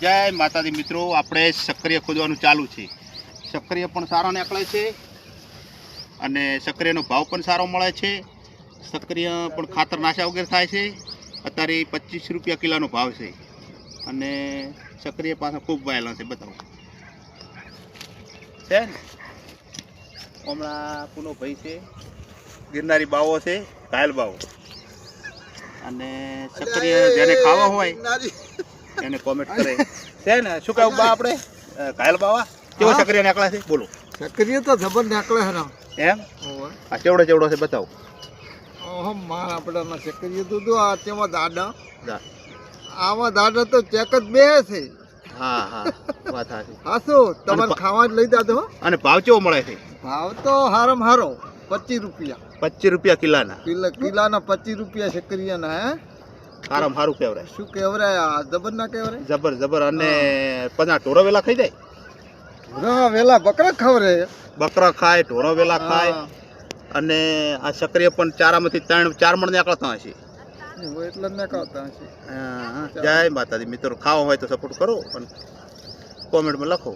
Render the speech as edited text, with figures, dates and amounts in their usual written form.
જય માતાજી મિત્રો, આપણે સક્રિય ખોદવાનું ચાલુ છે. સક્રિય પણ સારા નીકળે છે અને સક્રિયનો ભાવ પણ સારો મળે છે. સક્રિય પણ ખાતર નાશા વગર થાય છે. અત્યારે 25 રૂપિયા કિલોનો ભાવ છે અને સક્રિય પાસે ખૂબ વાયેલા છે. બતાવો છે ને, હમણાં પુનો ભાઈ છે, ગિરનારી બાવો છે, ઘાયલ બાવો. અને સક્રિય જેને ખાવા હોય એને કોમેન્ટ કરે છે ને. શું કહું બા આપણે ઘાયલ બાવા કેવો સક્રિય નીકળે છે? બોલો. સક્રિય તો જબર નીકળે છે ને એમ? આ ચેવડો ચેવડો છે બતાવો. ઓહો માર આપણામાં સક્રિય તો આ તેમાં દાડા જા. આમાં દાડા તો ચેક જ બે છે. હા હા, વાત સાચી. હાસો તમારે ખાવા જ લઈ જાતો હો. અને ભાવ કેવો મળે છે? ભાવ તો હારામાં હારો 25 રૂપિયા. 25 રૂપિયા કિલાના. કિલાના 25 રૂપિયા સક્રિયાના. હે સારામાં સારું કહેવાય. શું કહેવાય? આ જબર ના કહેવાય? જબર જબર. અને 50 ઢોરો વેલા ખાઈ જાય. ઢોરા વેલા બકરા ખવરે. બકરા ખાય, ઢોરો વેલા ખાય. અને આ સક્રિય પણ ચારામાંથી 3-4 મણ નીકળતા હશે. એટલે જ નીકળતા હશે. જય માતાજી મિત્રો, ખાવા હોય તો સપોર્ટ કરો અને કોમેન્ટમાં લખો.